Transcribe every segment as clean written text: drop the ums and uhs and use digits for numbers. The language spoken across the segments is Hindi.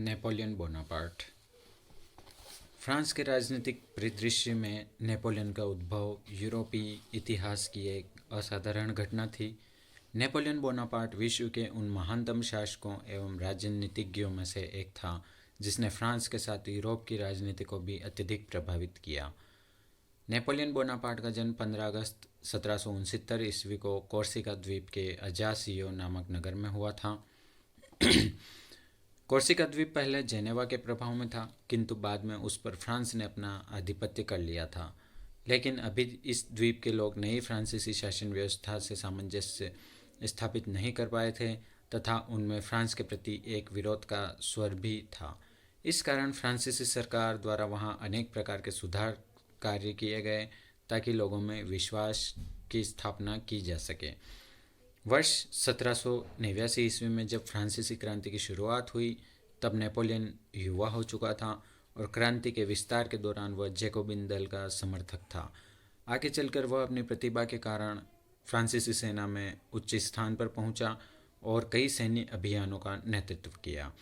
Napoleon Bonaparte. फ्रांस के राजनीतिक परिदृश्य में नेपोलियन का उद्भव यूरोपीय इतिहास की एक असाधारण घटना थी। नेपोलियन बोनापार्ट विश्व के उन महानतम शासकों एवं राजनीतिज्ञों में से एक था जिसने फ्रांस के साथ यूरोप की राजनीति को भी अत्यधिक प्रभावित किया। नेपोलियन बोनापार्ट का जन्म 15 अगस्त 1769 ईस्वी को कोर्सिका द्वीप के अजासियो नामक नगर में हुआ था। कोर्सिका द्वीप पहले जेनेवा के प्रभाव में था, किंतु बाद में उस पर फ्रांस ने अपना आधिपत्य कर लिया था। लेकिन अभी इस द्वीप के लोग नई फ्रांसीसी शासन व्यवस्था से सामंजस्य स्थापित नहीं कर पाए थे तथा उनमें फ्रांस के प्रति एक विरोध का स्वर भी था। इस कारण फ्रांसीसी सरकार द्वारा वहां अनेक प्रकार के सुधार कार्य किए गए ताकि लोगों में विश्वास की स्थापना की जा सके। वर्ष 1789 ईस्वी में जब फ्रांसीसी क्रांति की शुरुआत हुई तब नेपोलियन युवा हो चुका था और क्रांति के विस्तार के दौरान वह जैकोबिन दल का समर्थक था। आगे चलकर वह अपनी प्रतिभा के कारण फ्रांसीसी सेना में उच्च स्थान पर पहुंचा और कई सैन्य अभियानों का नेतृत्व किया।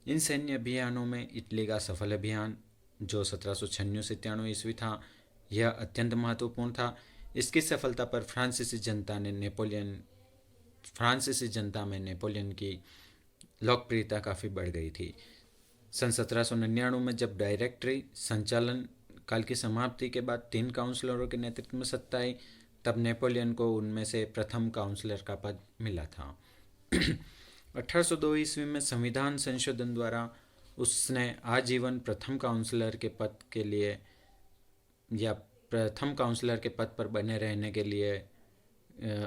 इन सैन्य अभियानों में इटली का सफल अभियान जो 1796 ईस्वी था, यह अत्यंत महत्वपूर्ण था। इसकी सफलता पर फ्रांसीसी जनता में नेपोलियन की लोकप्रियता काफ़ी बढ़ गई थी। सन 1799 में जब डायरेक्टरी संचालन काल की समाप्ति के बाद 3 काउंसलरों के नेतृत्व में सत्ता आई, तब नेपोलियन को उनमें से प्रथम काउंसलर का पद मिला था। 1802 ईस्वी में संविधान संशोधन द्वारा उसने आजीवन प्रथम काउंसलर के पद पर बने रहने के लिए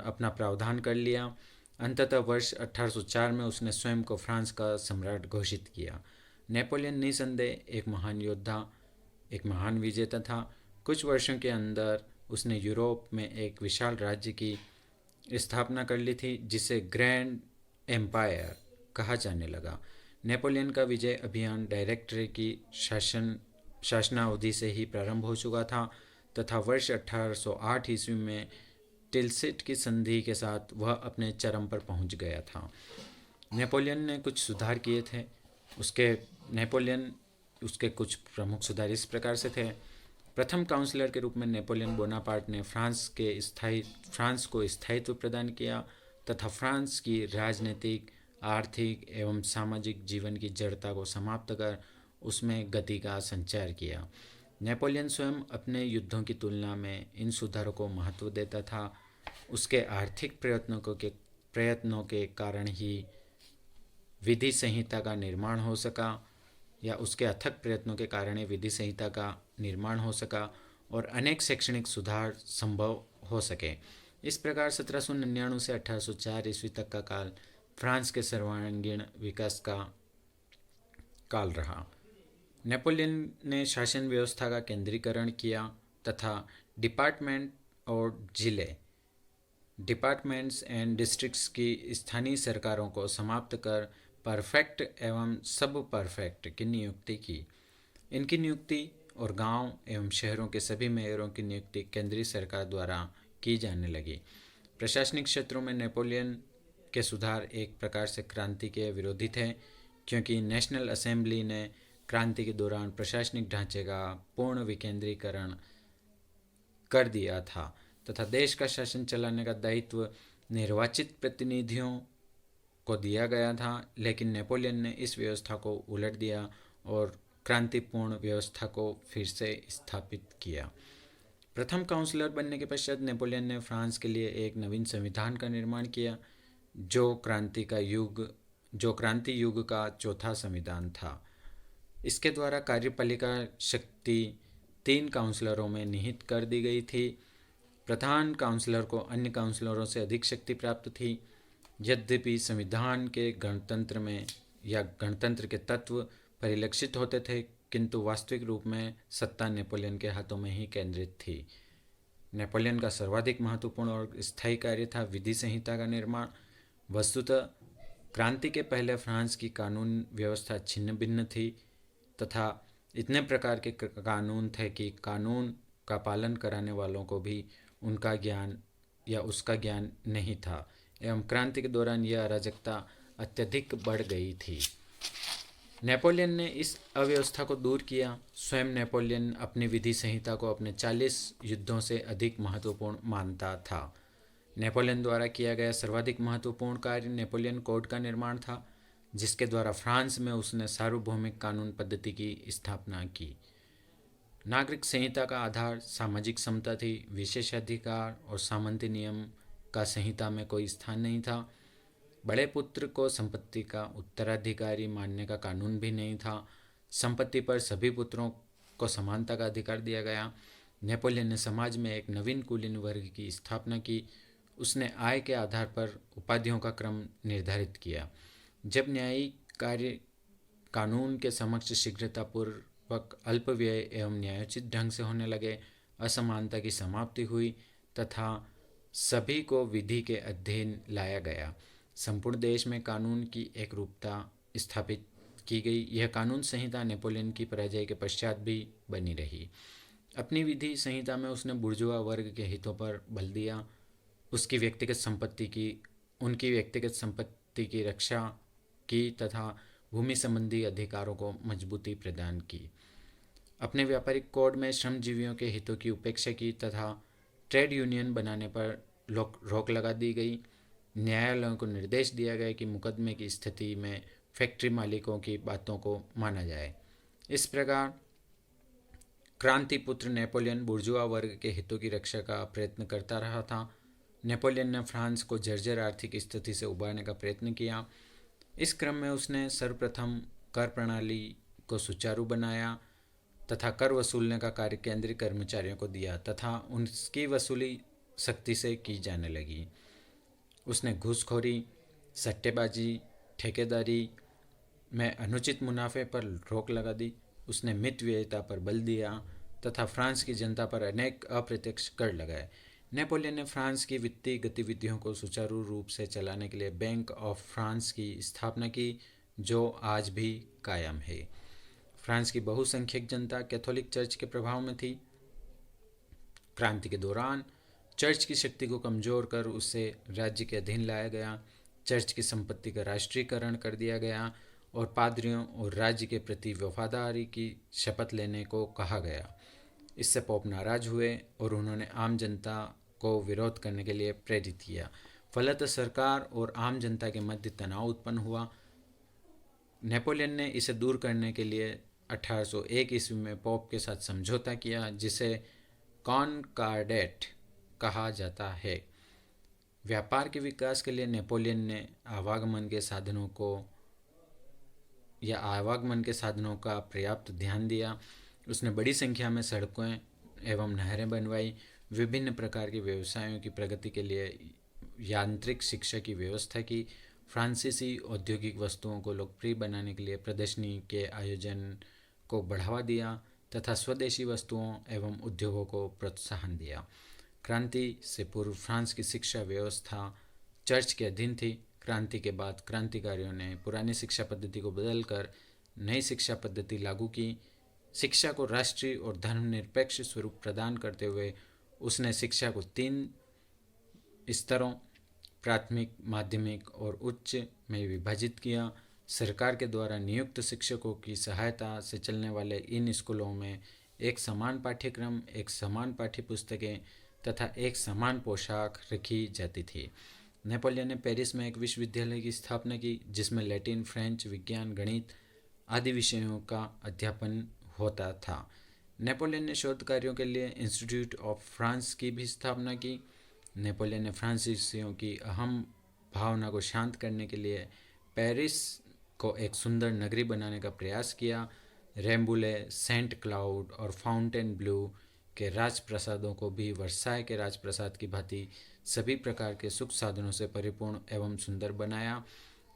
अपना प्रावधान कर लिया। अंततः वर्ष 1804 में उसने स्वयं को फ्रांस का सम्राट घोषित किया। नेपोलियन निसंदेह एक महान योद्धा, एक महान विजेता था। कुछ वर्षों के अंदर उसने यूरोप में एक विशाल राज्य की स्थापना कर ली थी जिसे ग्रैंड एम्पायर कहा जाने लगा। नेपोलियन का विजय अभियान डायरेक्टरी की शासनावधि से ही प्रारंभ हो चुका था तथा वर्ष 1808 ईस्वी में टिलसिट की संधि के साथ वह अपने चरम पर पहुंच गया था। नेपोलियन ने कुछ सुधार किए थे। उसके कुछ प्रमुख सुधार इस प्रकार से थे। प्रथम काउंसलर के रूप में नेपोलियन बोनापार्ट ने फ्रांस को स्थायित्व प्रदान किया तथा फ्रांस की राजनीतिक, आर्थिक एवं सामाजिक जीवन की जड़ता को समाप्त कर उसमें गति का संचार किया। नेपोलियन स्वयं अपने युद्धों की तुलना में इन सुधारों को महत्व देता था। उसके आर्थिक प्रयत्नों के कारण ही विधि संहिता का निर्माण हो सका उसके अथक प्रयत्नों के कारण ही विधि संहिता का निर्माण हो सका और अनेक शैक्षणिक सुधार संभव हो सके। इस प्रकार 1799 से 1804 ईस्वी तक का काल फ्रांस के सर्वांगीण विकास का काल रहा। नेपोलियन ने शासन व्यवस्था का केंद्रीकरण किया तथा डिपार्टमेंट्स एंड डिस्ट्रिक्ट्स की स्थानीय सरकारों को समाप्त कर परफेक्ट एवं सब परफेक्ट की नियुक्ति की। इनकी नियुक्ति और गांव एवं शहरों के सभी मेयरों की नियुक्ति केंद्रीय सरकार द्वारा की जाने लगी। प्रशासनिक क्षेत्रों में नेपोलियन के सुधार एक प्रकार से क्रांति के विरोधी थे, क्योंकि नेशनल असेंबली ने क्रांति के दौरान प्रशासनिक ढांचे का पूर्ण विकेंद्रीकरण कर दिया था तथा देश का शासन चलाने का दायित्व निर्वाचित प्रतिनिधियों को दिया गया था। लेकिन नेपोलियन ने इस व्यवस्था को उलट दिया और क्रांतिपूर्ण व्यवस्था को फिर से स्थापित किया। प्रथम काउंसलर बनने के पश्चात नेपोलियन ने फ्रांस के लिए एक नवीन संविधान का निर्माण किया जो क्रांति युग का चौथा संविधान था। इसके द्वारा कार्यपालिका शक्ति 3 काउंसलरों में निहित कर दी गई थी। प्रधान काउंसलर को अन्य काउंसलरों से अधिक शक्ति प्राप्त थी। यद्यपि संविधान के गणतंत्र के तत्व परिलक्षित होते थे, किंतु वास्तविक रूप में सत्ता नेपोलियन के हाथों में ही केंद्रित थी। नेपोलियन का सर्वाधिक महत्वपूर्ण और स्थायी कार्य था विधि संहिता का निर्माण। वस्तुतः क्रांति के पहले फ्रांस की कानून व्यवस्था छिन्न भिन्न थी तथा इतने प्रकार के कानून थे कि कानून का पालन कराने वालों को भी उनका ज्ञान या उसका ज्ञान नहीं था एवं क्रांति के दौरान यह अराजकता अत्यधिक बढ़ गई थी। नेपोलियन ने इस अव्यवस्था को दूर किया। स्वयं नेपोलियन अपनी विधि संहिता को अपने 40 युद्धों से अधिक महत्वपूर्ण मानता था। नेपोलियन द्वारा किया गया सर्वाधिक महत्वपूर्ण कार्य नेपोलियन कोड का निर्माण था, जिसके द्वारा फ्रांस में उसने सार्वभौमिक कानून पद्धति की स्थापना की। नागरिक संहिता का आधार सामाजिक समता थी। विशेषाधिकार और सामंती नियम का संहिता में कोई स्थान नहीं था। बड़े पुत्र को संपत्ति का उत्तराधिकारी मानने का कानून भी नहीं था। संपत्ति पर सभी पुत्रों को समानता का अधिकार दिया गया। नेपोलियन ने समाज में एक नवीन कुलीन वर्ग की स्थापना की। उसने आय के आधार पर उपाधियों का क्रम निर्धारित किया। जब न्यायिक कार्य कानून के समक्ष शीघ्रतापूर्वक, अल्पव्यय एवं न्यायोचित ढंग से होने लगे, असमानता की समाप्ति हुई तथा सभी को विधि के अधीन लाया गया। संपूर्ण देश में कानून की एक रूपता स्थापित की गई। यह कानून संहिता नेपोलियन की पराजय के पश्चात भी बनी रही। अपनी विधि संहिता में उसने बुर्जुआ वर्ग के हितों पर बल दिया। उनकी व्यक्तिगत संपत्ति की रक्षा की तथा भूमि संबंधी अधिकारों को मजबूती प्रदान की। अपने व्यापारिक कोड में श्रमजीवियों के हितों की उपेक्षा की तथा ट्रेड यूनियन बनाने पर रोक लगा दी गई। न्यायालयों को निर्देश दिया गया कि मुकदमे की स्थिति में फैक्ट्री मालिकों की बातों को माना जाए। इस प्रकार क्रांति पुत्र नेपोलियन बुर्जुआ वर्ग के हितों की रक्षा का प्रयत्न करता रहा था। नेपोलियन ने फ्रांस को जर्जर आर्थिक स्थिति से उबारने का प्रयत्न किया। इस क्रम में उसने सर्वप्रथम कर प्रणाली को सुचारू बनाया तथा कर वसूलने का कार्य केंद्रीय कर्मचारियों को दिया तथा उनकी वसूली सख्ती से की जाने लगी। उसने घूसखोरी, सट्टेबाजी, ठेकेदारी में अनुचित मुनाफे पर रोक लगा दी। उसने मितव्ययिता पर बल दिया तथा फ्रांस की जनता पर अनेक अप्रत्यक्ष कर लगाए। नेपोलियन ने फ्रांस की वित्तीय गतिविधियों को सुचारू रूप से चलाने के लिए बैंक ऑफ फ्रांस की स्थापना की, जो आज भी कायम है। फ्रांस की बहुसंख्यक जनता कैथोलिक चर्च के प्रभाव में थी। क्रांति के दौरान चर्च की शक्ति को कमजोर कर उसे राज्य के अधीन लाया गया। चर्च की संपत्ति का राष्ट्रीयकरण कर दिया गया और पादरियों और राज्य के प्रति वफादारी की शपथ लेने को कहा गया। इससे पोप नाराज हुए और उन्होंने आम जनता को विरोध करने के लिए प्रेरित किया। फलतः सरकार और आम जनता के मध्य तनाव उत्पन्न हुआ। नेपोलियन ने इसे दूर करने के लिए 1801 ईस्वी में पोप के साथ समझौता किया, जिसे कॉनकॉर्डेट कहा जाता है। व्यापार के विकास के लिए नेपोलियन ने आवागमन के साधनों का पर्याप्त ध्यान दिया। उसने बड़ी संख्या में सड़कें एवं नहरें बनवाई। विभिन्न प्रकार के व्यवसायों की प्रगति के लिए यांत्रिक शिक्षा की व्यवस्था की। फ्रांसीसी औद्योगिक वस्तुओं को लोकप्रिय बनाने के लिए प्रदर्शनी के आयोजन को बढ़ावा दिया तथा स्वदेशी वस्तुओं एवं उद्योगों को प्रोत्साहन दिया। क्रांति से पूर्व फ्रांस की शिक्षा व्यवस्था चर्च के अधीन थी। क्रांति के बाद क्रांतिकारियों ने पुरानी शिक्षा पद्धति को बदलकर नई शिक्षा पद्धति लागू की। शिक्षा को राष्ट्रीय और धर्मनिरपेक्ष स्वरूप प्रदान करते हुए उसने शिक्षा को 3 स्तरों प्राथमिक, माध्यमिक और उच्च में विभाजित किया। सरकार के द्वारा नियुक्त शिक्षकों की सहायता से चलने वाले इन स्कूलों में एक समान पाठ्यक्रम, एक समान पाठ्यपुस्तकें तथा एक समान पोशाक रखी जाती थी। नेपोलियन ने पेरिस में एक विश्वविद्यालय की स्थापना की, जिसमें लैटिन, फ्रेंच, विज्ञान, गणित आदि विषयों का अध्यापन होता था। नेपोलियन ने शोध कार्यों के लिए इंस्टीट्यूट ऑफ फ्रांस की भी स्थापना की। नेपोलियन ने फ्रांसीसियों की अहम भावना को शांत करने के लिए पेरिस को एक सुंदर नगरी बनाने का प्रयास किया। रेम्बुले, सेंट क्लाउड और फाउंटेन ब्लू के राजप्रासादों को भी वर्साय के राजप्रासाद की भांति सभी प्रकार के सुख साधनों से परिपूर्ण एवं सुंदर बनाया,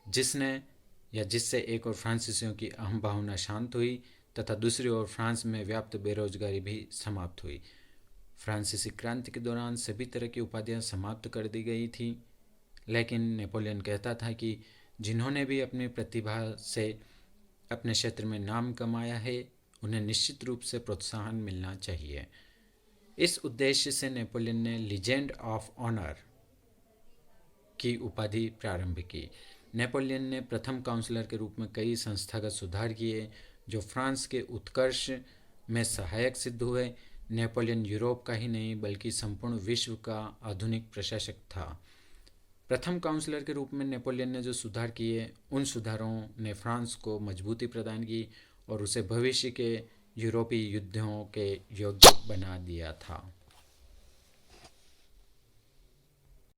जिससे एक और फ्रांसीसियों की अहम भावना शांत हुई तथा दूसरी ओर फ्रांस में व्याप्त बेरोजगारी भी समाप्त हुई। फ्रांसीसी क्रांति के दौरान सभी तरह की उपाधियां समाप्त कर दी गई थी, लेकिन नेपोलियन कहता था कि जिन्होंने भी अपनी प्रतिभा से अपने क्षेत्र में नाम कमाया है, उन्हें निश्चित रूप से प्रोत्साहन मिलना चाहिए। इस उद्देश्य से नेपोलियन ने लीजेंड ऑफ ऑनर की उपाधि प्रारंभ की। नेपोलियन ने प्रथम काउंसलर के रूप में कई संस्थागत सुधार किए जो फ्रांस के उत्कर्ष में सहायक सिद्ध हुए। नेपोलियन यूरोप का ही नहीं बल्कि संपूर्ण विश्व का आधुनिक प्रशासक था। प्रथम काउंसलर के रूप में नेपोलियन ने जो सुधार किए उन सुधारों ने फ्रांस को मजबूती प्रदान की और उसे भविष्य के यूरोपीय युद्धों के योग्य बना दिया था।